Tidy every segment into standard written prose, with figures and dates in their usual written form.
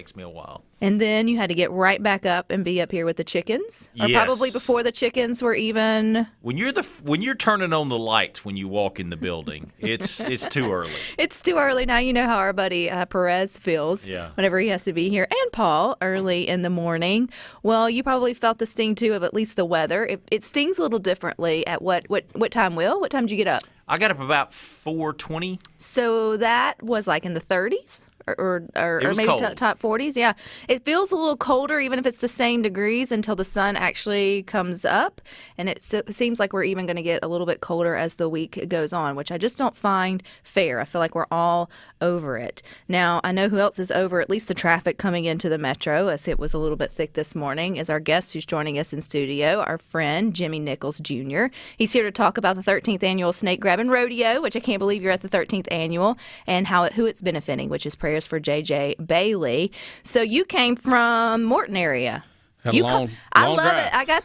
takes me a while. And then you had to get right back up and be up here with the chickens, or probably before the chickens were even. When you're turning on the lights when you walk in the building, it's too early. It's too early. Now you know how our buddy Perez feels whenever he has to be here, and Paul early in the morning. Well, you probably felt the sting too of at least the weather. It stings a little differently at what time, Will? What time did you get up? I got up about 4:20. So that was like in the 30s? Or maybe top 40s. Yeah, it feels a little colder, even if it's the same degrees, until the sun actually comes up, and it seems like we're even going to get a little bit colder as the week goes on, which I just don't find fair. I feel like we're all over it. Now, I know who else is over at least the traffic coming into the metro, as it was a little bit thick this morning, is our guest who's joining us in studio, our friend Jimmie Nichols Jr. He's here to talk about the 13th Annual Snake Grabbin Rodeo, which I can't believe you're at the 13th Annual, and who it's benefiting, which is Prayers for J.J. Bailey. So you came from Morton area. I love drive.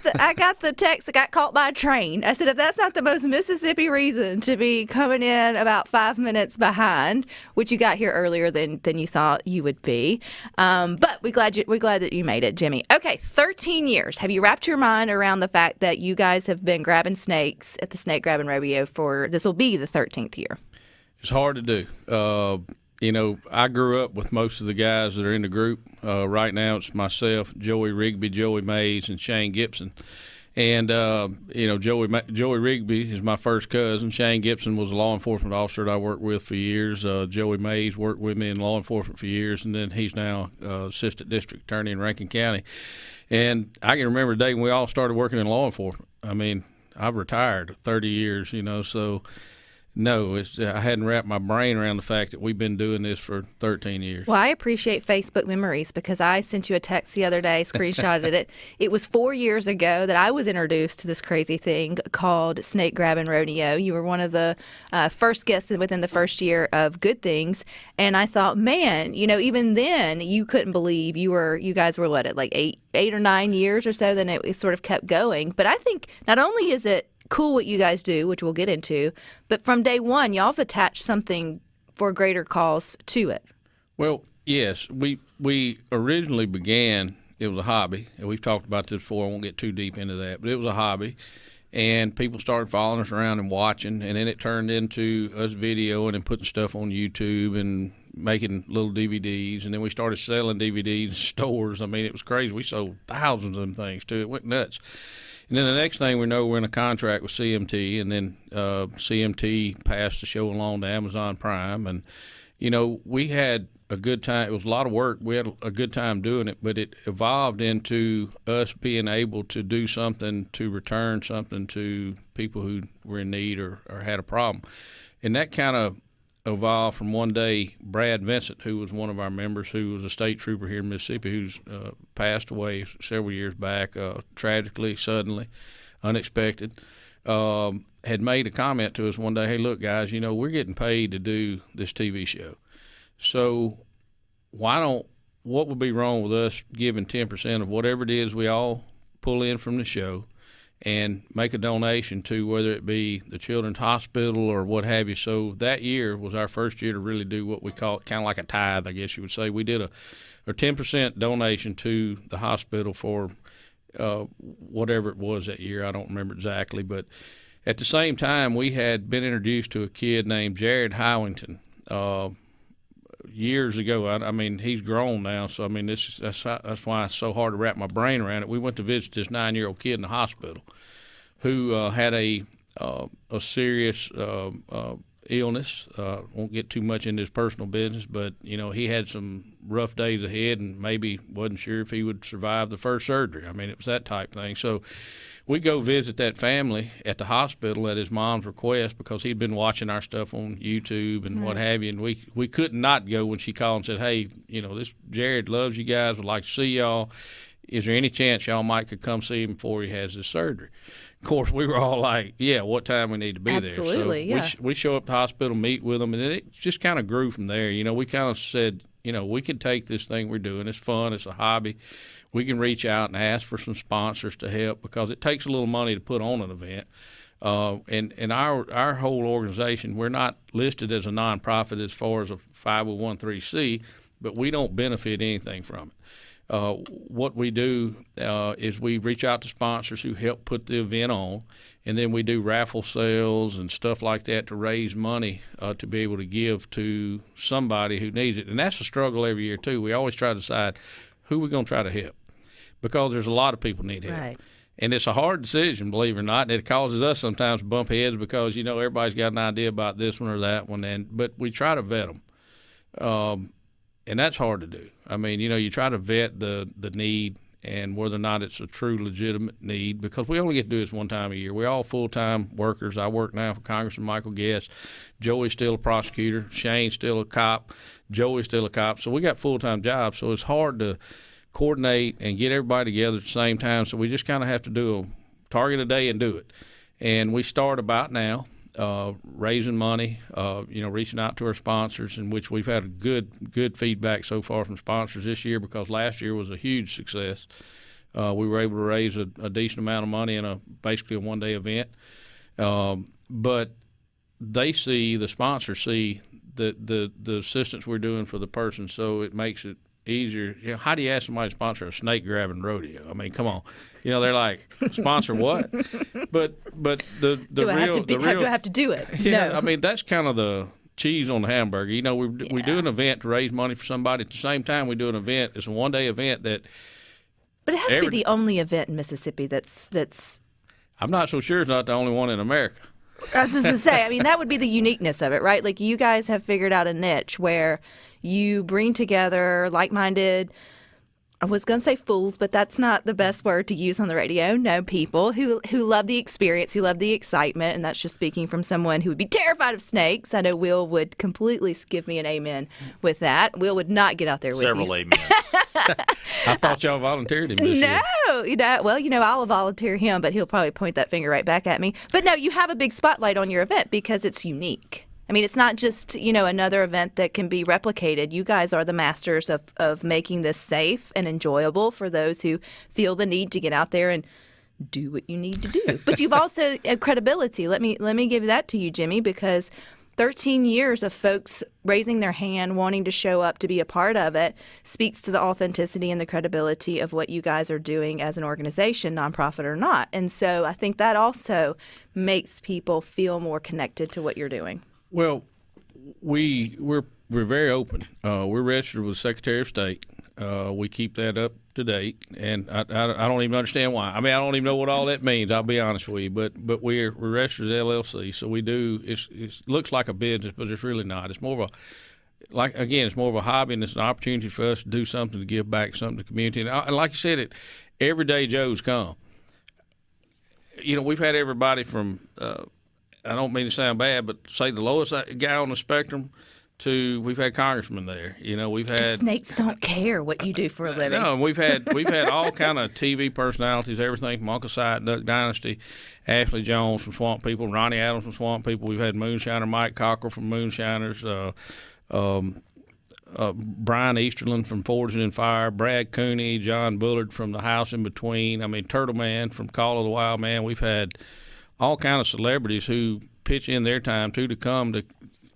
It. I got the text that got caught by a train. I said, if that's not the most Mississippi reason to be coming in about 5 minutes behind, which you got here earlier than you thought you would be. But we're glad that you made it, Jimmie. Okay, 13 years. Have you wrapped your mind around the fact that you guys have been grabbing snakes at the Snake Grabbin Rodeo this will be the 13th year? It's hard to do. I grew up with most of the guys that are in the group. Right now it's myself, Joey Rigby, Joey Mays, and Shane Gibson. And, Joey Rigby is my first cousin. Shane Gibson was a law enforcement officer that I worked with for years. Joey Mays worked with me in law enforcement for years, and then he's now assistant district attorney in Rankin County. And I can remember the day when we all started working in law enforcement. I mean, I've retired 30 years, so – no, I hadn't wrapped my brain around the fact that we've been doing this for 13 years. Well, I appreciate Facebook memories because I sent you a text the other day, screenshotted it. It was 4 years ago that I was introduced to this crazy thing called Snake Grabbin Rodeo. You were one of the first guests within the first year of Good Things, and I thought, man, even then you couldn't believe you guys were at like eight or 9 years or so. Then it sort of kept going. But I think not only is it cool what you guys do, which we'll get into, but from day one, y'all have attached something for a greater cause to it. Well, yes. We originally began, it was a hobby, and we've talked about this before, I won't get too deep into that, but it was a hobby, and people started following us around and watching, and then it turned into us videoing and putting stuff on YouTube and making little DVDs, and then we started selling DVDs in stores. I mean, it was crazy. We sold thousands of them things, too. It went nuts. And then the next thing we know, we're in a contract with CMT, and then CMT passed the show along to Amazon Prime. And, we had a good time. It was a lot of work. We had a good time doing it, but it evolved into us being able to do something to return something to people who were in need or had a problem. And that kind of evolved from one day. Brad Vincent, who was one of our members, who was a state trooper here in Mississippi, who's passed away several years back, tragically, suddenly, unexpected, had made a comment to us one day, hey, look, guys, we're getting paid to do this TV show. So what would be wrong with us giving 10% of whatever it is we all pull in from the show and make a donation to, whether it be the Children's Hospital or what have you. So that year was our first year to really do what we call kind of like a tithe, I guess you would say. We did a 10% donation to the hospital for whatever it was that year. I don't remember exactly. But at the same time, we had been introduced to a kid named Jared Howington years ago. I mean, he's grown now, so I mean, that's why it's so hard to wrap my brain around it. We went to visit this 9-year-old kid in the hospital who had a serious illness. Won't get too much into his personal business, but he had some rough days ahead, and maybe wasn't sure if he would survive the first surgery. I mean, it was that type thing. So we go visit that family at the hospital at his mom's request because he'd been watching our stuff on YouTube and what have you, and we could not go when she called and said, hey, this Jared loves you guys, would like to see y'all. Is there any chance y'all might could come see him before he has his surgery? Of course, we were all like, yeah, what time we need to be there. Absolutely, so yeah. We show up to the hospital, meet with them, and then it just kind of grew from there. We kind of said, we can take this thing we're doing. It's fun. It's a hobby. We can reach out and ask for some sponsors to help because it takes a little money to put on an event. And our whole organization, we're not listed as a nonprofit as far as a 501(c), but we don't benefit anything from it. What we do is we reach out to sponsors who help put the event on, and then we do raffle sales and stuff like that to raise money to be able to give to somebody who needs it. And that's a struggle every year, too. We always try to decide who we're going to try to help, because there's a lot of people need help. Right. And it's a hard decision, believe it or not, and it causes us sometimes to bump heads because, everybody's got an idea about this one or that one, but we try to vet them. And that's hard to do. I mean, you try to vet the need and whether or not it's a true legitimate need, because we only get to do this one time a year. We're all full-time workers. I work now for Congressman Michael Guest. Joey's still a prosecutor. Shane's still a cop. Joey's still a cop. So we got full-time jobs, so it's hard to coordinate and get everybody together at the same time. So we just kind of have to target a day and do it. And we start about now. Raising money, reaching out to our sponsors, in which we've had good feedback so far from sponsors this year, because last year was a huge success. We were able to raise a decent amount of money in basically a one-day event. But the sponsors see the assistance we're doing for the person, so it makes it easier. How do you ask somebody to sponsor a snake grabbing rodeo? I mean, come on. They're like, sponsor what? But the do I have to do it? Yeah, no. I mean, that's kind of the cheese on the hamburger. We do an event to raise money for somebody. At the same time, we do an event. It's a one-day event that. But it has to be the only event in Mississippi that's. I'm not so sure it's not the only one in America. I was just going to say, I mean, that would be the uniqueness of it, right? Like, you guys have figured out a niche where you bring together like-minded, I was going to say fools, but that's not the best word to use on the radio. No, people who love the experience, who love the excitement, and that's just speaking from someone who would be terrified of snakes. I know Will would completely give me an amen with that. Will would not get out there with Several you. amens. I thought y'all volunteered him this year. No, I'll volunteer him, but he'll probably point that finger right back at me. But no, you have a big spotlight on your event because it's unique. I mean, it's not just, another event that can be replicated. You guys are the masters of making this safe and enjoyable for those who feel the need to get out there and do what you need to do. But you've also credibility. Let me give that to you, Jimmie, because 13 years of folks raising their hand, wanting to show up to be a part of it, speaks to the authenticity and the credibility of what you guys are doing as an organization, nonprofit or not. And so I think that also makes people feel more connected to what you're doing. Well, we're very open. We're registered with the Secretary of State. We keep that up to date, and I don't even understand why. I mean, I don't even know what all that means. I'll be honest with you, but we're registered as LLC, so we do. It looks like a business, but it's really not. It's more of it's more of a hobby, and it's an opportunity for us to do something to give back, something to the community. And like you said, everyday Joes come. We've had everybody from. I don't mean to sound bad, but say the lowest guy on the spectrum to we've had congressmen there. We've had snakes don't care what you do for a living. No, we've had all kind of TV personalities, everything from Uncle Si at Duck Dynasty, Ashley Jones from Swamp People, Ronnie Adams from Swamp People. We've had Moonshiner Mike Cockrell from Moonshiners, Brian Easterlin from Forging and Fire, Brad Cooney, John Bullard from The House in Between. I mean, Turtle Man from Call of the Wild Man. We've had all kind of celebrities who pitch in their time to come to,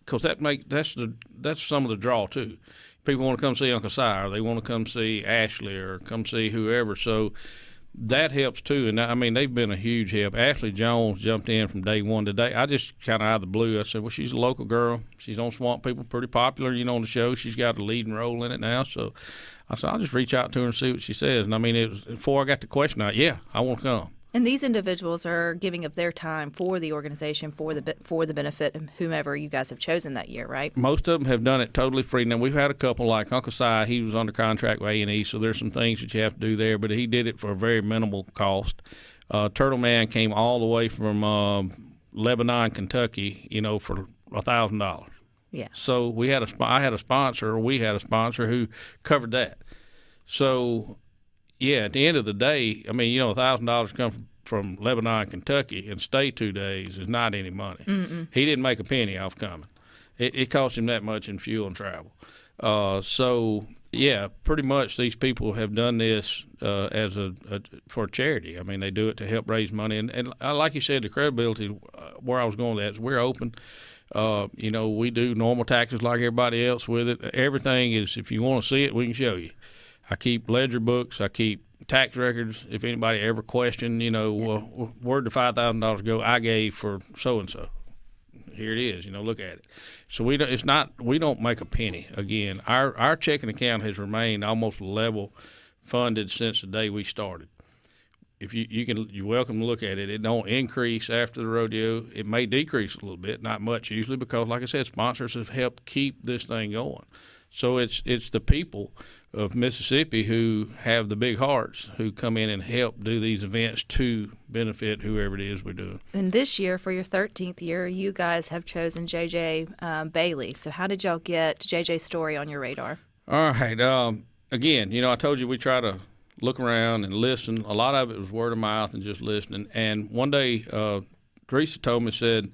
because that's some of the draw too. People want to come see Uncle Si, or they want to come see Ashley, or come see whoever. So that helps too. And I mean, they've been a huge help. Ashley Jones jumped in from day one to day. I just kind of out of the blue, I said, well, she's a local girl. She's on Swamp People, pretty popular, on the show. She's got a leading role in it now. So I said, I'll just reach out to her and see what she says. And I mean, it was before I got the question out. Yeah, I want to come. And these individuals are giving of their time for the organization, for the benefit of whomever you guys have chosen that year, right? Most of them have done it totally free. Now, we've had a couple like Uncle Si. He was under contract with A&E, so there's some things that you have to do there, but he did it for a very minimal cost. Turtle Man came all the way from Lebanon, Kentucky, for $1,000. Yeah. So we had a sponsor who covered that. So yeah, at the end of the day, I mean, $1,000 come from Lebanon, Kentucky, and stay 2 days is not any money. Mm-mm. He didn't make a penny off coming. It cost him that much in fuel and travel. So yeah, pretty much these people have done this as for charity. I mean, they do it to help raise money. And like you said, the credibility, where I was going with that is we're open. We do normal taxes like everybody else with it. Everything is, if you want to see it, we can show you. I keep ledger books. I keep tax records. If anybody ever questioned, well, where'd the $5,000 go I gave for so-and-so? Here it is, look at it. So we don't make a penny. Again, our checking account has remained almost level funded since the day we started. If you're welcome to look at it. It don't increase after the rodeo. It may decrease a little bit, not much usually, because like I said, sponsors have helped keep this thing going. So it's the people of Mississippi who have the big hearts who come in and help do these events to benefit whoever it is we're doing. And this year, for your 13th year, you guys have chosen J.J. Bailey. So how did y'all get J.J.'s story on your radar? All right. Again, I told you we try to look around and listen. A lot of it was word of mouth and just listening. And one day, Teresa told me, said,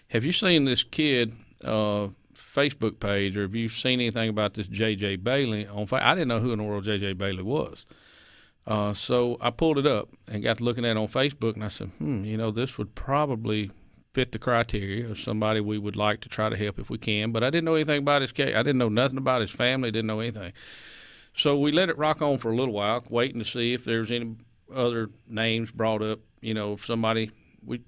have you seen this kid Facebook page, or have you seen anything about this J.J. Bailey on Facebook? I didn't know who in the world J.J. Bailey was. So I pulled it up and got to looking at it on Facebook, and I said, this would probably fit the criteria of somebody we would like to try to help if we can. But I didn't know anything about his case. I didn't know nothing about his family, didn't know anything. So we let it rock on for a little while, waiting to see if there's any other names brought up. If somebody, we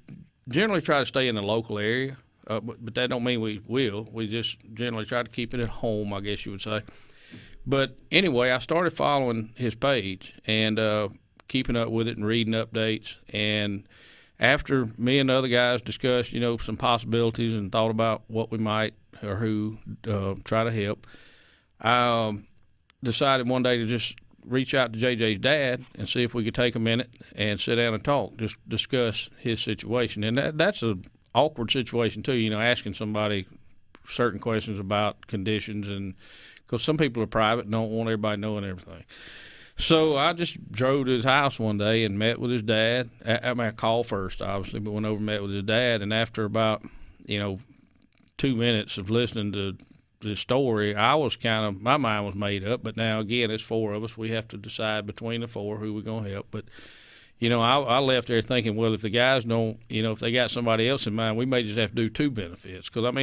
generally try to stay in the local area, but that don't mean we will. We just generally try to keep it at home, I guess you would say. But anyway, I started following his page and keeping up with it and reading updates. And after me and the other guys discussed, some possibilities and thought about what we might or who try to help, decided one day to just reach out to JJ's dad and see if we could take a minute and sit down and talk, just discuss his situation. And that's an awkward situation too, asking somebody certain questions about conditions, and because some people are private and don't want everybody knowing everything. So I just drove to his house one day and met with his dad. I called first, obviously, but went over and met with his dad. And after about 2 minutes of listening to the story, I was my mind was made up. But now again, it's four of us. We have to decide between the four who we're going to help. But I left there thinking, well, if the guys don't, if they got somebody else in mind, we may just have to do two benefits. Because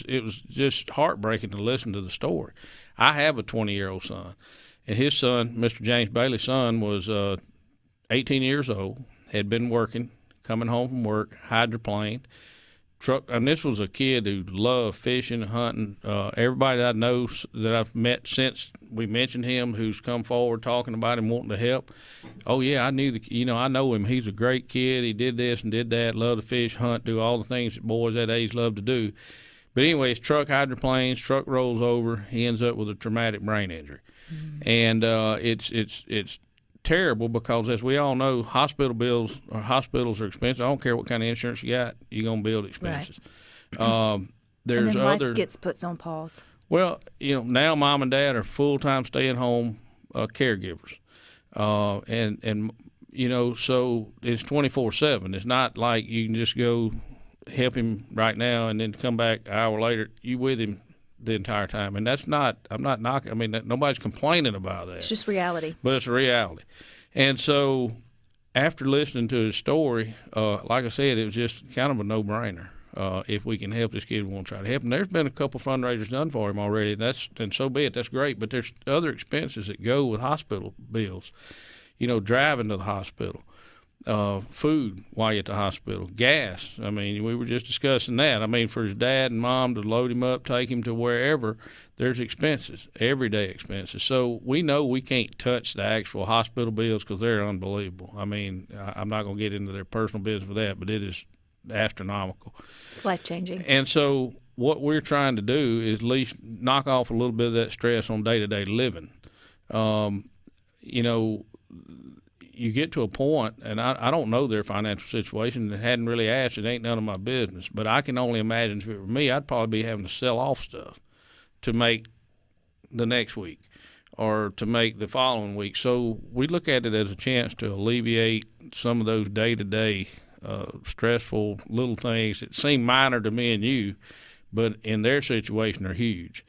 it was just heartbreaking to listen to the story. I have a 20-year-old son, and his son, Mr. James Bailey's son, was 18 years old, had been working, coming home from work, hydroplaned. And this was a kid who loved fishing and hunting. Everybody that I know that I've met since we mentioned him, who's come forward talking about him wanting to help. Oh yeah, I know him. He's a great kid. He did this and did that. Loved to fish, hunt, do all the things that boys that age love to do. But anyway, his truck hydroplanes. Truck rolls over. He ends up with a traumatic brain injury, and it's terrible because, as we all know, hospital bills or hospitals are expensive. I don't care what kind of insurance you got, you're going to build expenses. Right. There's and then other life gets put on pause. Well, now mom and dad are full-time stay-at-home caregivers, and so it's 24/7. It's not like you can just go help him right now and then come back an hour later. You with him the entire time, and that's not. I'm not knocking. Nobody's complaining about that. It's just reality. But it's a reality, and so after listening to his story, like I said, it was just kind of a no-brainer. If we can help this kid, we want to try to help him. There's been a couple fundraisers done for him already, and so be it. That's great. But there's other expenses that go with hospital bills. Driving to the hospital, food while you're at the hospital, gas. We were just discussing that. For his dad and mom to load him up, take him to wherever, there's expenses, everyday expenses. So we know we can't touch the actual hospital bills because they're unbelievable. I'm not going to get into their personal business for that, but it is astronomical. It's life-changing. And so what we're trying to do is at least knock off a little bit of that stress on day-to-day living. You get to a point, and I don't know their financial situation and hadn't really asked. It ain't none of my business. But I can only imagine if it were me, I'd probably be having to sell off stuff to make the next week or to make the following week. So we look at it as a chance to alleviate some of those day-to-day stressful little things that seem minor to me and you, but in their situation are huge.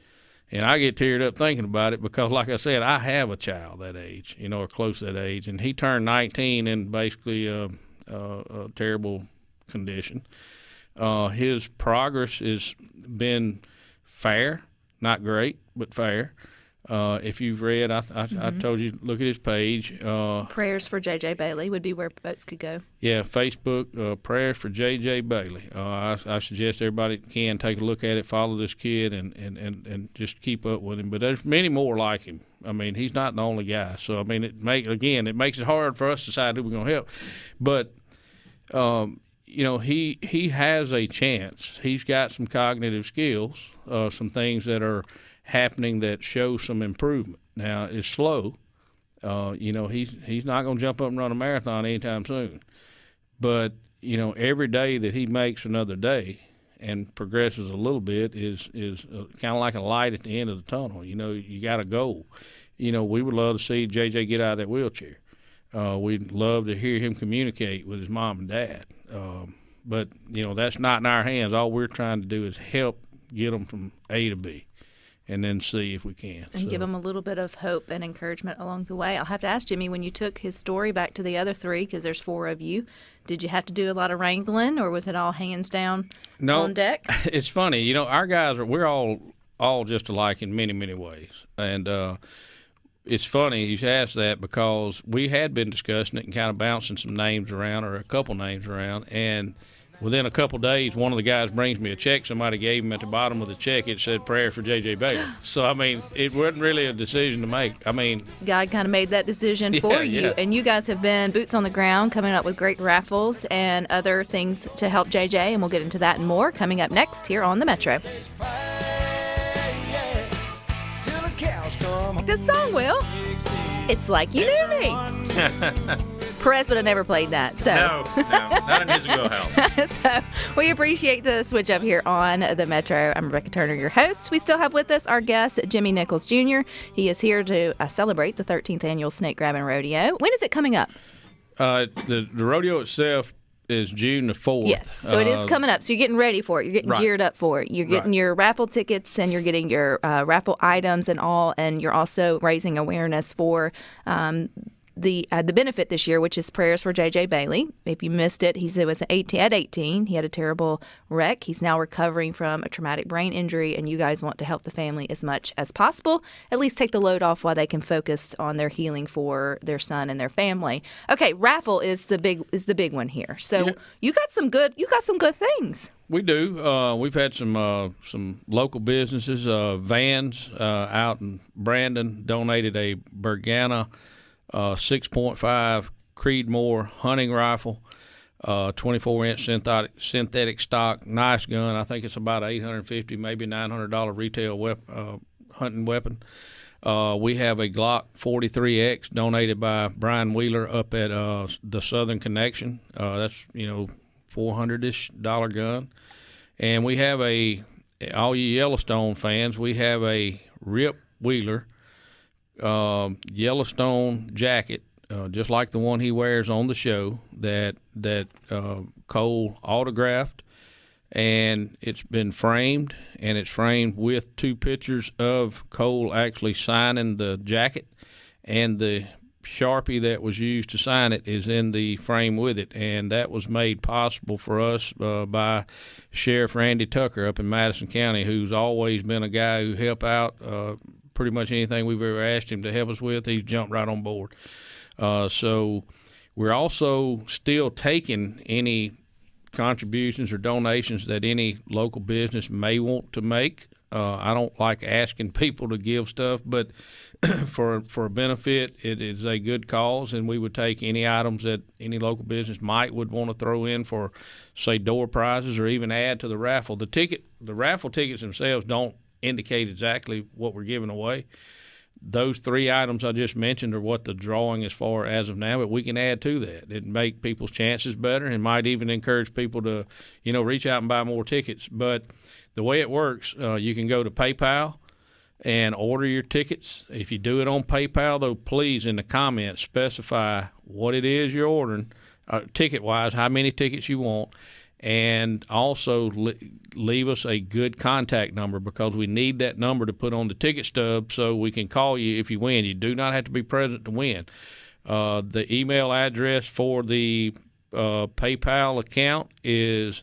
And I get teared up thinking about it because, like I said, I have a child that age, or close to that age, and he turned 19 in basically a terrible condition. His progress has been fair, not great, but fair. If you've read, I told you, look at his page. Prayers for J.J. Bailey would be where folks could go. Yeah, Facebook, Prayers for J.J. Bailey. I suggest everybody can take a look at it, follow this kid, and just keep up with him. But there's many more like him. I mean, he's not the only guy. So, I mean, it makes it hard for us to decide who we're going to help. But, he has a chance. He's got some cognitive skills, some things that are happening that show some improvement. Now, it's slow. He's not going to jump up and run a marathon anytime soon. But, every day that he makes another day and progresses a little bit is kind of like a light at the end of the tunnel. You got a goal. We would love to see JJ get out of that wheelchair. We'd love to hear him communicate with his mom and dad. But, that's not in our hands. All we're trying to do is help get them from A to B, and then see if we can. And give them a little bit of hope and encouragement along the way. I'll have to ask Jimmie, when you took his story back to the other three, because there's 4 of you, did you have to do a lot of wrangling, or was it all hands down on deck? It's funny. Our guys we're all just alike in many, many ways. And it's funny you asked that, because we had been discussing it and kind of bouncing some names around, or a couple names around, and within a couple of days, one of the guys brings me a check somebody gave him. At the bottom of the check, it said "Prayer for J.J. Bailey." So, I mean, it wasn't really a decision to make. I mean, God kind of made that decision for you. Yeah. And you guys have been boots on the ground, coming up with great raffles and other things to help J.J., and we'll get into that and more coming up next here on The Metro. This song, Will. It's like you knew me. Perez would have never played that. So. No, not in his wheelhouse. So we appreciate the switch up here on The Metro. I'm Rebecca Turner, your host. We still have with us our guest, Jimmie Nichols Jr. He is here to celebrate the 13th Annual Snake Grabbin Rodeo. When is it coming up? The rodeo itself is June the 4th. Yes, so it is coming up. So you're getting ready for it. You're getting geared up for it. You're getting your raffle tickets, and you're getting your raffle items and all, and you're also raising awareness for the benefit this year, which is Prayers for J.J. Bailey. If you missed it, he was at 18. He had a terrible wreck. He's now recovering from a traumatic brain injury, and you guys want to help the family as much as possible. At least take the load off while they can focus on their healing for their son and their family. Okay, raffle is the big one here. So you got some good things. We do. We've had some local businesses. Vans out in Brandon donated a Bergana 6.5 Creedmoor hunting rifle, 24-inch synthetic stock, nice gun. I think it's about $850, maybe $900 retail hunting weapon. We have a Glock 43X donated by Brian Wheeler up at the Southern Connection. That's $400-ish gun. And we have all you Yellowstone fans, we have a Rip Wheeler Yellowstone jacket, just like the one he wears on the show, that Cole autographed, and it's been framed, and it's framed with 2 pictures of Cole actually signing the jacket, and the Sharpie that was used to sign it is in the frame with it, and that was made possible for us by Sheriff Randy Tucker up in Madison County, who's always been a guy who helped out pretty much anything we've ever asked him to help us with. He's jumped right on board. So we're also still taking any contributions or donations that any local business may want to make. I don't like asking people to give stuff, but for a benefit, it is a good cause, and we would take any items that any local business would want to throw in for, say, door prizes, or even add to the raffle. The raffle tickets themselves don't indicate exactly what we're giving away. Those 3 items I just mentioned are what the drawing is for as of now, but we can add to that. It'd make people's chances better, and might even encourage people to, reach out and buy more tickets. But the way it works, you can go to PayPal and order your tickets. If you do it on PayPal, though, please in the comments specify what it is you're ordering, ticket-wise, how many tickets you want, and also leave us a good contact number, because we need that number to put on the ticket stub so we can call you if you win. You do not have to be present to win. The email address for the PayPal account is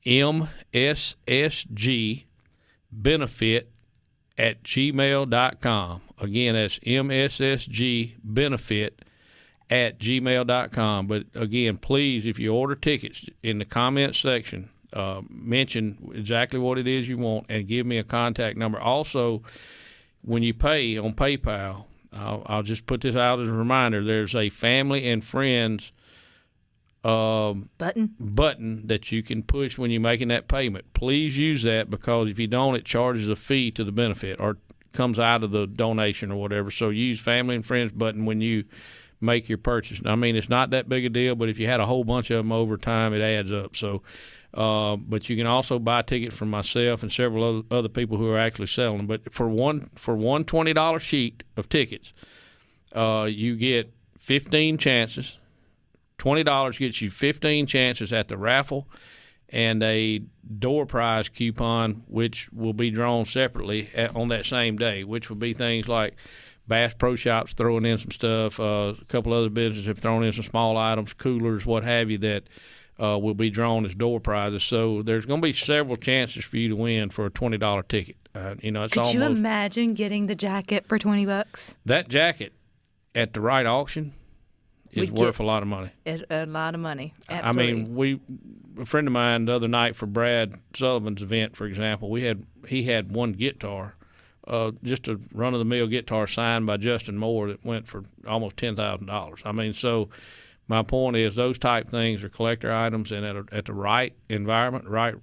mssgbenefit@gmail.com. Again, that's mssgbenefit@gmail.com. But again, please, if you order tickets in the comments section, mention exactly what it is you want and give me a contact number. Also, when you pay on PayPal, I'll just put this out as a reminder. There's a family and friends button that you can push when you're making that payment. Please use that, because if you don't, it charges a fee to the benefit or comes out of the donation or whatever. So use family and friends button when you make your purchase. I mean, it's not that big a deal, but if you had a whole bunch of them over time, it adds up. So, but you can also buy tickets from myself and several other people who are actually selling them. But for one $20 sheet of tickets, you get 15 chances. $20 gets you 15 chances at the raffle and a door prize coupon, which will be drawn separately on that same day, which will be things like Bass Pro Shops throwing in some stuff. A couple other businesses have thrown in some small items, coolers, what have you, that will be drawn as door prizes. So there's going to be several chances for you to win for a $20 ticket. It's Could you imagine getting the jacket for $20? That jacket at the right auction is worth a lot of money. A lot of money. Absolutely. I mean, a friend of mine the other night for Brad Sullivan's event, for example, he had one guitar, just a run-of-the-mill guitar signed by Justin Moore that went for almost $10,000. I mean, so my point is those type things are collector items, and at the right environment, right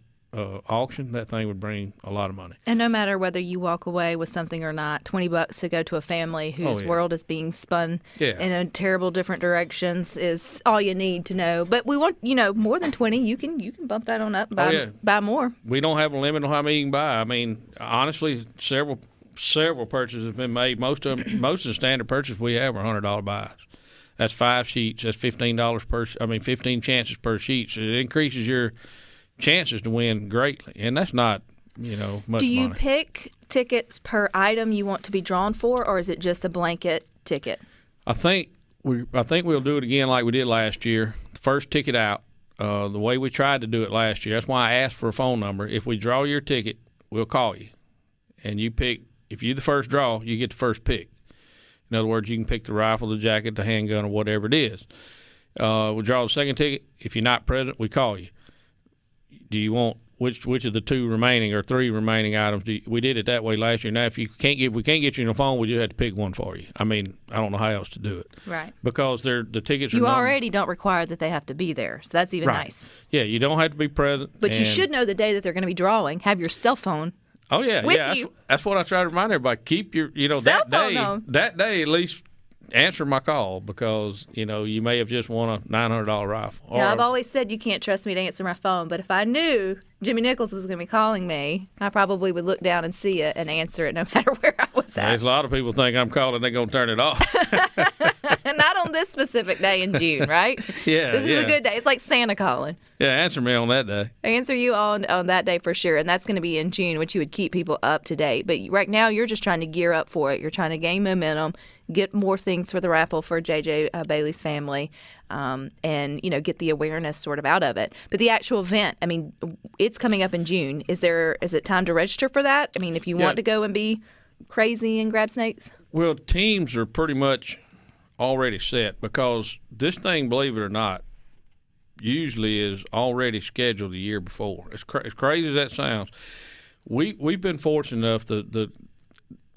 auction, that thing would bring a lot of money. And no matter whether you walk away with something or not, $20 to go to a family whose world is being spun in a terrible different directions is all you need to know. But we want, more than 20. You can bump that on up, buy more. We don't have a limit on how many you can buy. I mean, honestly, several purchases have been made. Most of the standard purchases we have are $100 buys. That's 5 sheets. That's $15 15 chances per sheet. So it increases your chances to win greatly, and that's not much money. Do you pick tickets per item you want to be drawn for, or is it just a blanket ticket? I think we'll do it again like we did last year. The first ticket out, the way we tried to do it last year. That's why I asked for a phone number. If we draw your ticket, we'll call you, and you pick. If you're the first draw, you get the first pick. In other words, you can pick the rifle, the jacket, the handgun, or whatever it is. We'll draw the second ticket. If you're not present, we call you. Do you want which of the 2 remaining or 3 remaining items? We did it that way last year. Now, if we can't get you on the phone, we just have to pick one for you. I mean, I don't know how else to do it. Right. Because the tickets are You already don't require that they have to be there, so that's even nice. Yeah, you don't have to be present. But you should know the day that they're going to be drawing. Have your cell phone. Oh yeah, that's what I try to remind everybody. Keep your that day at least answer my call, because you may have just won a $900 rifle. Yeah, I've always said you can't trust me to answer my phone, but if I knew Jimmie Nichols was going to be calling me, I probably would look down and see it and answer it no matter where I was at. There's a lot of people think I'm calling, they're going to turn it off. Not on this specific day in June, right? Yeah, this is a good day. It's like Santa calling. Yeah, answer me on that day. Answer you on that day for sure, and that's going to be in June, which you would keep people up to date. But right now, you're just trying to gear up for it. You're trying to gain momentum, get more things for the raffle for J.J. Bailey's family, and get the awareness sort of out of it. But the actual event, I mean, it's coming up in June. Is it time to register for that? I mean, if you want to go and be crazy and grab snakes? Well, teams are pretty much already set, because this thing, believe it or not, usually is already scheduled the year before. As crazy as that sounds, we've been fortunate enough. The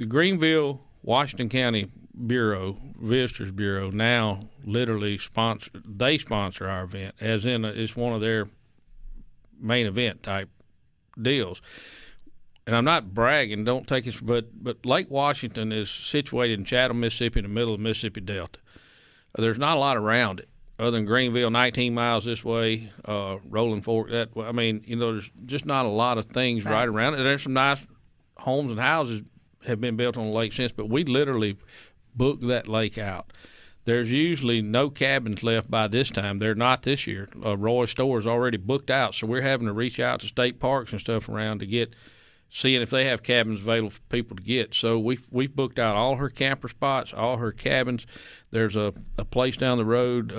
Greenville, Washington County Visitors Bureau now literally sponsor our event, as in it's one of their main event type deals. And I'm not bragging, don't take it, but Lake Washington is situated in Chatham, Mississippi, in the middle of the Mississippi Delta. There's not a lot around it, other than Greenville, 19 miles this way, Rolling Fork. There's just not a lot of things right around it. There's some nice homes and houses have been built on the lake since, but we literally booked that lake out. There's usually no cabins left by this time. They're not this year. Roy Store is already booked out, so we're having to reach out to state parks and stuff around to seeing if they have cabins available for people to get. So we've booked out all her camper spots, all her cabins. There's a place down the road.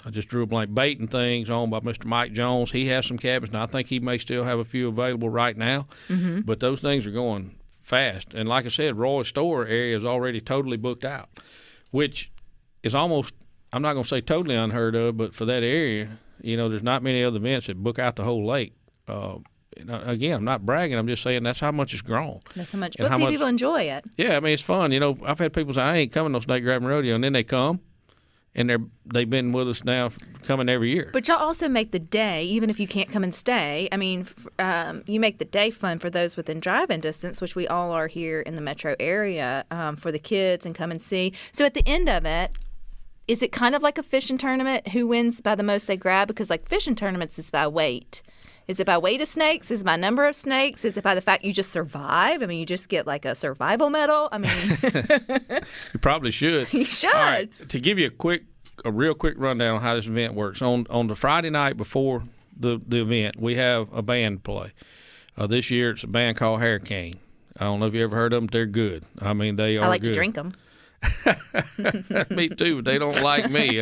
I just drew a blank, Baiting Things, owned by Mr. Mike Jones. He has some cabins, and I think he may still have a few available right now. Mm-hmm. But those things are going fast. And like I said, Roy's store area is already totally booked out, which is almost, I'm not going to say totally unheard of, but for that area, there's not many other events that book out the whole lake. Again, I'm not bragging. I'm just saying that's how much it's grown. That's how much. But people enjoy it. Yeah, I mean, it's fun. I've had people say, I ain't coming to no Snake Grabbin Rodeo, and then they come. And they've been with us now, coming every year. But y'all also make the day, even if you can't come and stay. I mean, you make the day fun for those within driving distance, which we all are here in the metro area, for the kids and come and see. So at the end of it, is it kind of like a fishing tournament? Who wins by the most they grab? Because like fishing tournaments is by weight. Is it by weight of snakes? Is it by number of snakes? Is it by the fact you just survive? I mean, you just get like a survival medal? I mean, you probably should. You should. All right, to give you a real quick rundown on how this event works. On the Friday night before the event, we have a band play. This year, it's a band called Hurricane. I don't know if you ever heard of them. They're good. I mean, they are good. I like to drink them. Me too, but they don't like me.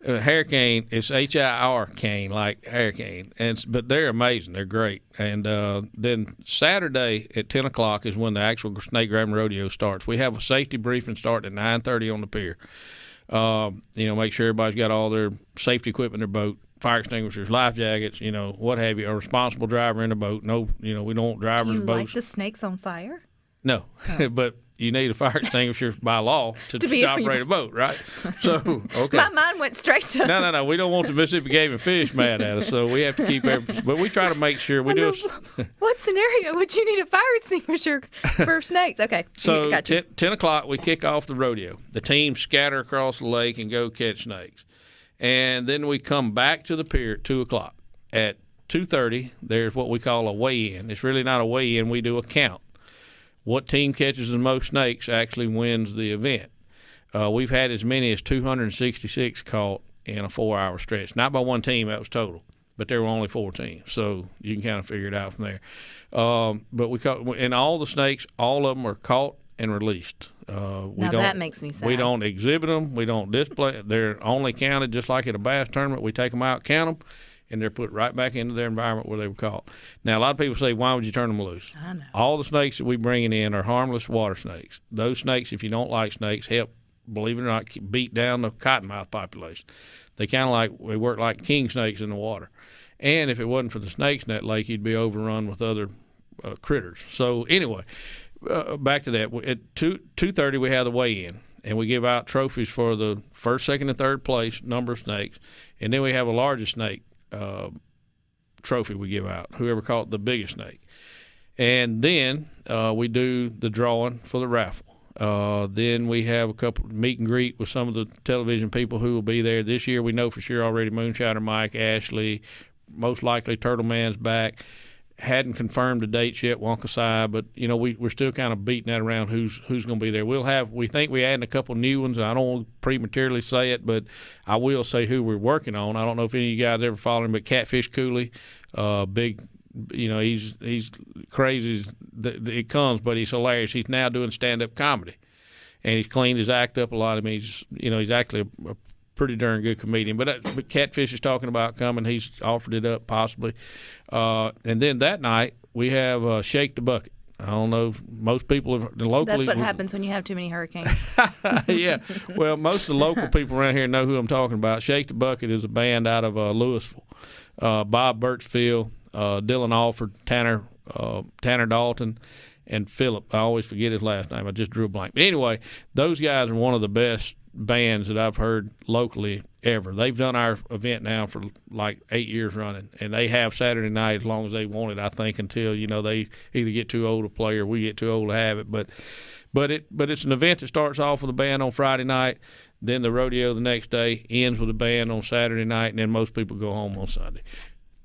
Hurricane, it's H-I-R-cane, like hurricane, but they're amazing. They're great. And then Saturday at 10 o'clock is when the actual Snake Grabbin Rodeo starts. We have a safety briefing starting at 9:30 on the pier. Make sure everybody's got all their safety equipment in their boat, fire extinguishers, life jackets, what have you, a responsible driver in the boat. No, we don't want drivers in boats. Do you like the snakes on fire? No, but you need a fire extinguisher by law to operate a boat, right? So, okay. My mind went straight to... No. We don't want the Mississippi Game and Fish mad at us, so we have to keep everything. But we try to make sure we do. What scenario would you need a fire extinguisher for snakes? Okay. So, 10 o'clock, we kick off the rodeo. The teams scatter across the lake and go catch snakes. And then we come back to the pier at 2 o'clock. At 2:30, there's what we call a weigh-in. It's really not a weigh-in. We do a count. What team catches the most snakes actually wins the event. We've had as many as 266 caught in a 4-hour stretch. Not by one team, that was total, but there were only 4 teams, so you can kind of figure it out from there. But we caught, and all the snakes, all of them are caught and released. That makes me sad. We don't exhibit them. We don't display. They're only counted just like at a bass tournament. We take them out, count them, and they're put right back into their environment where they were caught. Now, a lot of people say, why would you turn them loose? I know. All the snakes that we bring in are harmless water snakes. Those snakes, if you don't like snakes, help, believe it or not, beat down the cottonmouth population. They they work like king snakes in the water. And if it wasn't for the snakes in that lake, you'd be overrun with other critters. So anyway, back to that. At 2:30, we have the weigh-in, and we give out trophies for the first, second, and third place number of snakes. And then we have a largest snake trophy we give out, whoever caught the biggest snake. And then we do the drawing for the raffle. Then we have a couple meet and greet with some of the television people who will be there. This year we know for sure already Moonshiner Mike, Ashley, most likely Turtle Man's back. Hadn't confirmed the dates yet, Wonka Sai, but we're still kind of beating that around who's going to be there. We think we're adding a couple new ones, and I don't want to prematurely say it, but I will say who we're working on. I don't know if any of you guys ever follow him, but Catfish Cooley, big, he's crazy as it comes, but he's hilarious. He's now doing stand-up comedy, and he's cleaned his act up a lot. I mean, he's actually a pretty darn good comedian. But Catfish is talking about coming. He's offered it up possibly. And then that night we have Shake the Bucket. I don't know. Most people have locally. That's what happens when you have too many hurricanes. Yeah. Well, most of the local people around here know who I'm talking about. Shake the Bucket is a band out of Louisville. Bob Birchfield, Dylan Alford, Tanner Dalton, and Phillip. I always forget his last name. I just drew a blank. But anyway, those guys are one of the best bands that I've heard locally ever. They've done our event now for like 8 years running, and they have Saturday night as long as they want it, I think, until they either get too old to play or we get too old to have it. But it's an event that starts off with a band on Friday night, then the rodeo the next day, ends with a band on Saturday night, and then most people go home on Sunday.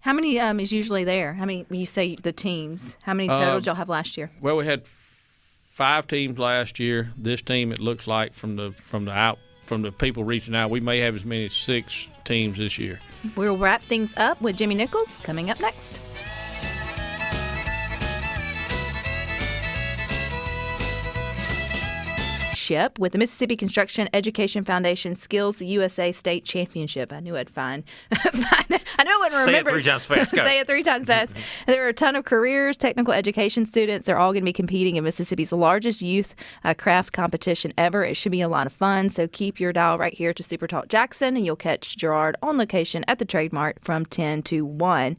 How many is usually there? How many, when you say the teams, how many total did y'all have last year? Well, we had 5 teams last year. This team, it looks like from the people reaching out, we may have as many as 6 teams this year. We'll wrap things up with Jimmie Nichols coming up next. ship with the Mississippi Construction Education Foundation Skills USA State Championship. I knew I'd find. I know I wouldn't remember. Say it 3 times fast. Say it 3 times fast. There are a ton of careers, technical education students. They're all going to be competing in Mississippi's largest youth craft competition ever. It should be a lot of fun. So keep your dial right here to SuperTalk Jackson, and you'll catch Gerard on location at the Trade Mart from 10 to 1.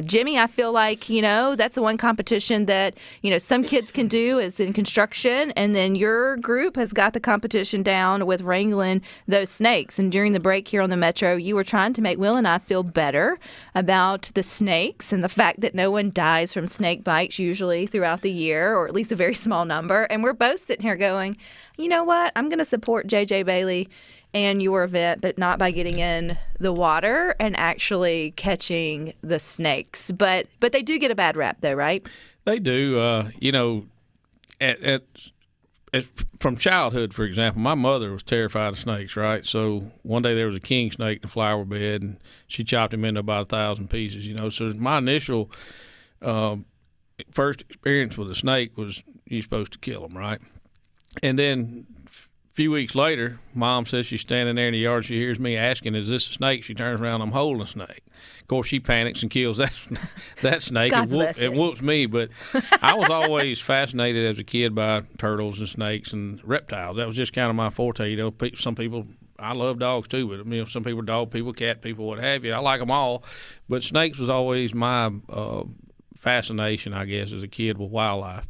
Jimmie, I feel like, that's the one competition that, some kids can do is in construction, and then your group has got the competition down with wrangling those snakes. And during the break here on the Metro, you were trying to make Will and I feel better about the snakes and the fact that no one dies from snake bites usually throughout the year, or at least a very small number. And we're both sitting here going, you know what? I'm going to support J.J. Bailey and your event, but not by getting in the water and actually catching the snakes. But they do get a bad rap, though, right? They do. From childhood, for example, my mother was terrified of snakes, right? So one day there was a king snake in the flower bed, and she chopped him into about 1,000 pieces, So my initial first experience with a snake was you're supposed to kill them, right? And then a few weeks later, Mom says she's standing there in the yard. She hears me asking, "Is this a snake?" She turns around, I'm holding a snake. Of course, she panics and kills that snake and whoops me. But I was always fascinated as a kid by turtles and snakes and reptiles. That was just kind of my forte. Some people, I love dogs too, but some people are dog people, cat people, what have you. I like them all. But snakes was always my fascination, I guess, as a kid with wildlife.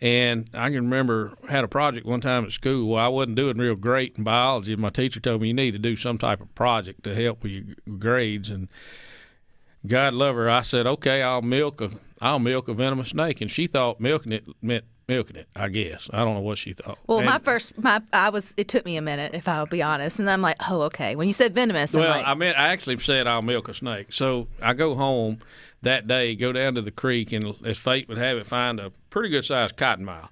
And I can remember I had a project one time at school where I wasn't doing real great in biology, and my teacher told me you need to do some type of project to help with your grades. And God love her, I said, okay, I'll milk a venomous snake. And she thought milking it meant milking it, I guess. I don't know what she thought. Well, it took me a minute, if I'll be honest. And I'm like, oh, okay. When you said venomous, I actually said I'll milk a snake. So I go home that day, go down to the creek, and as fate would have it, find a pretty good-sized cottonmouth.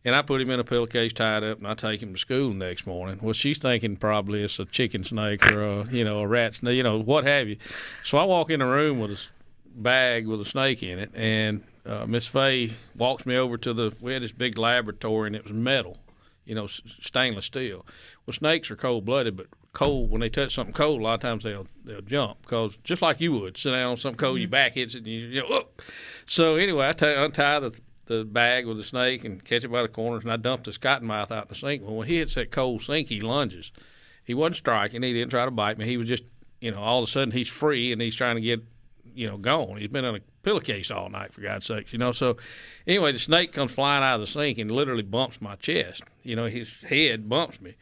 And I put him in a pillowcase tied up, and I take him to school the next morning. Well, she's thinking probably it's a chicken snake or a rat snake, what have you. So I walk in the room with a bag with a snake in it, and Miss Fay walks me over to we had this big laboratory, and it was metal, stainless steel. Well, snakes are cold-blooded, but cold, when they touch something cold, a lot of times they'll jump, because just like you would sit down on something cold, your back hits it, and whoop. So anyway, I untie the bag with the snake and catch it by the corners, and I dumped his cottonmouth out in the sink. Well, when he hits that cold sink, he lunges. He wasn't striking. He didn't try to bite me. He was just, all of a sudden he's free, and he's trying to get, gone. He's been in a pillowcase all night, for God's sakes, So anyway, the snake comes flying out of the sink and literally bumps my chest. His head bumps me.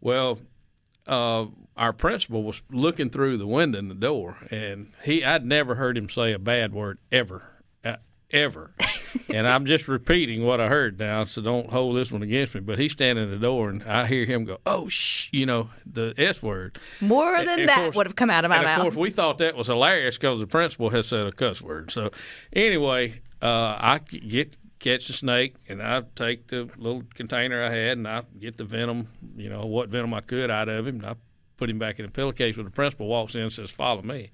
Well, our principal was looking through the window in the door, and I'd never heard him say a bad word ever. And I'm just repeating what I heard now, so don't hold this one against me. But he's standing in the door, and I hear him go, "Oh, shh," the S word. More than that would have come out of my mouth. Of course, we thought that was hilarious because the principal had said a cuss word. So anyway, I catch the snake, and I take the little container I had, and I get the venom, what venom I could out of him, and I put him back in the pillowcase. When the principal walks in and says, "Follow me."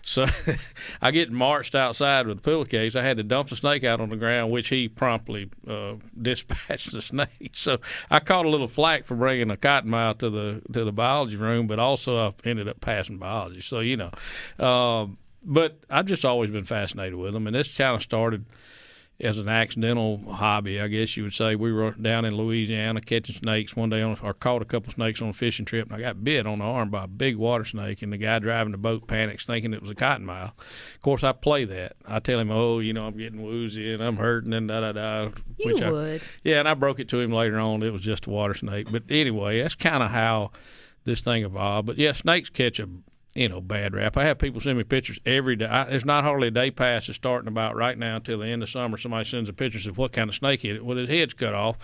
So I get marched outside with the pillowcase. I had to dump the snake out on the ground, which he promptly dispatched the snake. So I caught a little flack for bringing a cottonmouth to the biology room, but also I ended up passing biology. So, but I've just always been fascinated with them, and this kind of started as an accidental hobby, I guess you would say. We were down in Louisiana catching snakes one day, or caught a couple snakes on a fishing trip, and I got bit on the arm by a big water snake, and the guy driving the boat panics thinking it was a cottonmouth. Of course, I play that. I tell him, I'm getting woozy and I'm hurting and da-da-da. You would. Yeah, and I broke it to him later on. It was just a water snake. But anyway, that's kind of how this thing evolved. But, yeah, snakes catch a bad rap. I have people send me pictures every day. There's not hardly a day passes starting about right now until the end of summer. Somebody sends a picture and says, "What kind of snake hit it?" Well, his head's cut off,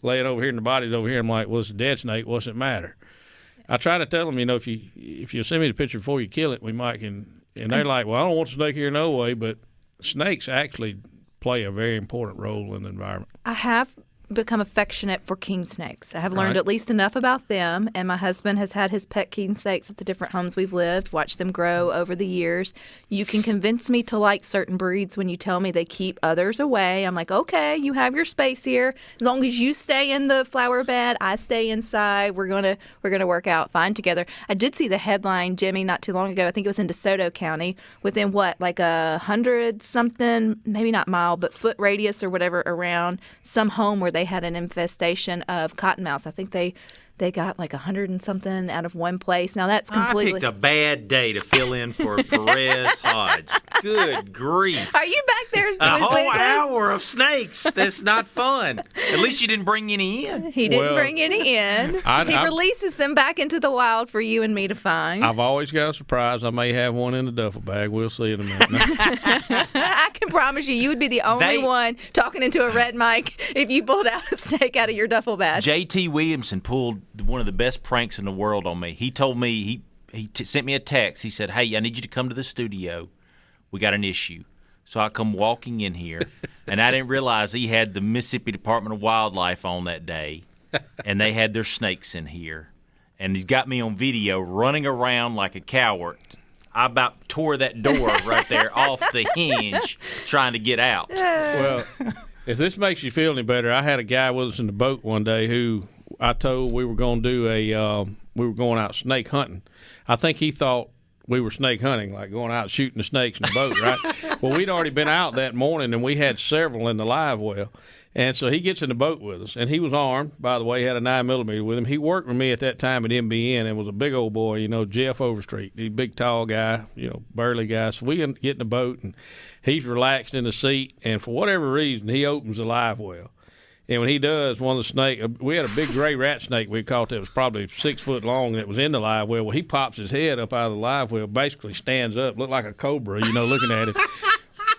laying over here, and the body's over here. I'm like, "Well, it's a dead snake. What's it matter?" I try to tell them, if you send me the picture before you kill it, we might can. And they're like, "Well, I don't want the snake here no way." But snakes actually play a very important role in the environment. I have become affectionate for king snakes. I have learned at least enough about them, and my husband has had his pet king snakes at the different homes we've lived, watched them grow over the years. You can convince me to like certain breeds when you tell me they keep others away. I'm like, okay, you have your space here. As long as you stay in the flower bed, I stay inside. We're gonna work out fine together. I did see the headline, Jimmy, not too long ago. I think it was in DeSoto County, within like 100-something, maybe not mile, but foot radius or whatever around some home where they had an infestation of cottonmouths. I think they got like 100 and something out of one place. Now that's completely. I picked a bad day to fill in for Perez Hodge. Good grief! Are you back there? A whole hour of snakes. That's not fun. At least you didn't bring any in. He didn't bring any in. He releases them back into the wild for you and me to find. I've always got a surprise. I may have one in the duffel bag. We'll see in a minute. I can promise you would be the only one talking into a red mic if you pulled out a snake out of your duffel bag. J.T. Williamson pulled one of the best pranks in the world on me. He told me, he sent me a text. He said, hey, I need you to come to the studio. We got an issue. So I come walking in here, and I didn't realize he had the Mississippi Department of Wildlife on that day, and they had their snakes in here. And he's got me on video running around like a coward. I about tore that door right there off the hinge trying to get out. Well, if this makes you feel any better, I had a guy with us in the boat one day who I told we were going to do we were going out snake hunting. I think he thought we were snake hunting, like going out shooting the snakes in the boat, right? Well, we'd already been out that morning, and we had several in the live well. And so he gets in the boat with us, and he was armed. By the way, he had a 9mm with him. He worked with me at that time at MBN and was a big old boy, Jeff Overstreet. He's a big, tall guy, burly guy. So we get in the boat, and he's relaxed in the seat, and for whatever reason, he opens the live well. And when he does, one of the snakes, we had a big gray rat snake we caught that was probably 6 foot long that was in the live well. Well, he pops his head up out of the live well, basically stands up, looked like a cobra, looking at it.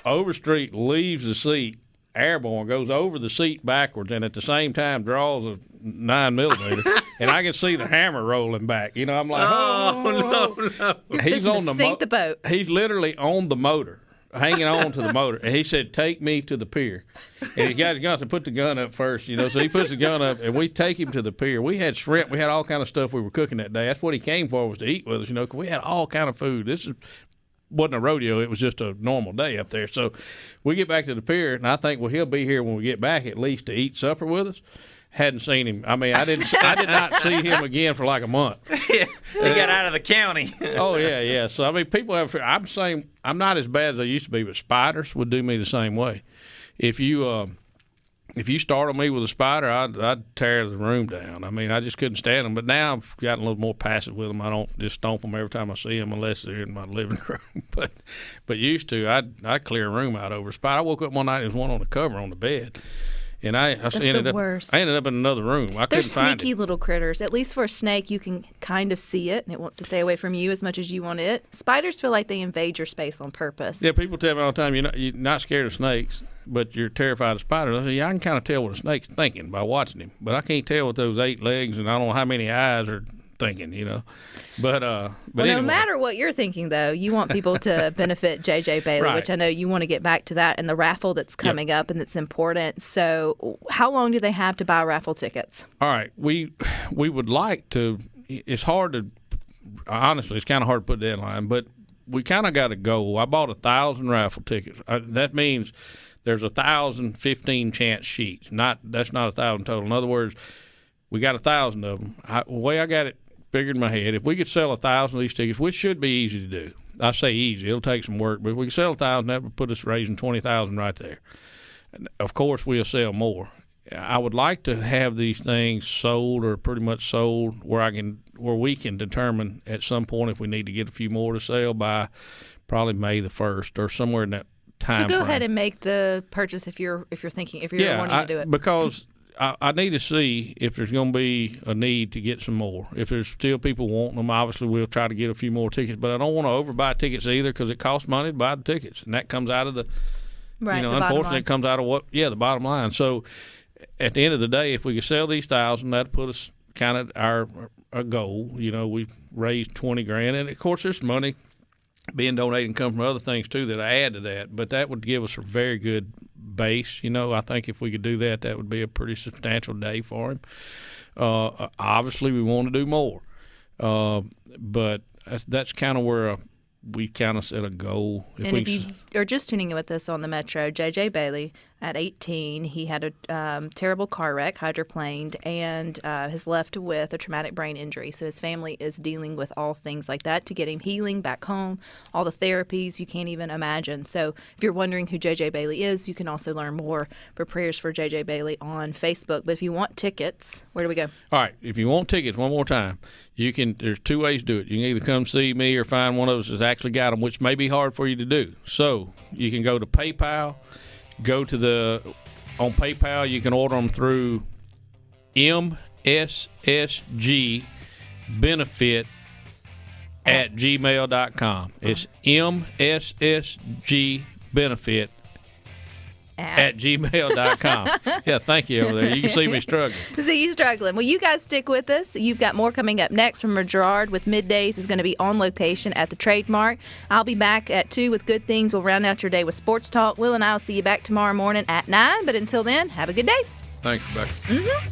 Overstreet leaves the seat, airborne, goes over the seat backwards, and at the same time draws a 9mm, and I can see the hammer rolling back. I'm like, no. He's on the boat. He's literally on the motor, hanging on to the motor, and he said, take me to the pier. And he got his gun to put the gun up first, so he puts the gun up, and we take him to the pier. We had shrimp, we had all kind of stuff we were cooking that day. That's what he came for, was to eat with us, because we had all kind of food. Wasn't a rodeo, it was just a normal day up there. So we get back to the pier, and I think, he'll be here when we get back at least to eat supper with us. Hadn't seen him. I mean, I did not see him again for like a month. Yeah, he got out of the county. Oh yeah. So I mean, people have. I'm saying I'm not as bad as I used to be, but spiders would do me the same way. If you startle me with a spider, I'd tear the room down. I mean, I just couldn't stand them. But now I've gotten a little more passive with them. I don't just stomp them every time I see them unless they're in my living room. But used to, I'd clear a room out over a spider. I woke up one night, there's one on the cover on the bed. And I ended up in another room. They're couldn't find it. Sneaky little critters. At least for a snake, you can kind of see it, and it wants to stay away from you as much as you want it. Spiders feel like they invade your space on purpose. Yeah, people tell me all the time, you're not scared of snakes, but you're terrified of spiders. I say, I can kind of tell what a snake's thinking by watching him, but I can't tell what those 8 legs and I don't know how many eyes are thinking, But well, anyway. No matter what you're thinking, though, you want people to benefit J.J. Bailey, right. Which I know you want to get back to that, and the raffle that's coming up and that's important. So how long do they have to buy raffle tickets? All right. We would like to – it's hard to – honestly, it's kind of hard to put a deadline, but we kind of got a goal. I bought 1,000 raffle tickets. That means there's 1,000 15-chance sheets. That's not 1,000 total. In other words, we got 1,000 of them. The way I got it figured in my head, if we could sell 1,000 of these tickets, which should be easy to do. I say easy. It'll take some work. But if we can sell 1,000, that would put us raising 20,000 right there. And of course, we'll sell more. I would like to have these things sold or pretty much sold where we can determine at some point if we need to get a few more to sell by probably May the 1st or somewhere in that time So go frame. ahead and make the purchase if you're wanting to do it. Because I need to see if there's going to be a need to get some more. If there's still people wanting them, obviously we'll try to get a few more tickets. But I don't want to overbuy tickets either because it costs money to buy the tickets, and that comes out of the unfortunately it comes out of the bottom line. So at the end of the day, if we could sell these 1,000, that'd put us kind of our goal. We've raised $20,000, and of course there's money being donated and come from other things too that I add to that. But that would give us a very good base. I think if we could do that, that would be a pretty substantial day for him. Obviously, we want to do more, but that's kind of where we kind of set a goal. If you are just tuning in with us on the Metro, J.J. Bailey, at 18, he had a terrible car wreck, hydroplaned, and is left with a traumatic brain injury. So his family is dealing with all things like that to get him healing back home, all the therapies you can't even imagine. So if you're wondering who J.J. Bailey is, you can also learn more for Prayers for J.J. Bailey on Facebook. But if you want tickets, where do we go? All right. If you want tickets, one more time, there's two ways to do it. You can either come see me or find one of us that's actually got them, which may be hard for you to do. So you can go to PayPal. Go to on PayPal, you can order them through mssgbenefit@gmail.com. It's mssgbenefit at gmail.com. Yeah, thank you over there. You can see me struggling. See you struggling. Well, you guys stick with us. You've got more coming up next from Gerard with Middays. Is going to be on location at the Trademark. I'll be back at 2 with Good Things. We'll round out your day with Sports Talk. Will and I will see you back tomorrow morning at 9. But until then, have a good day. Thanks, Rebecca. Mm-hmm.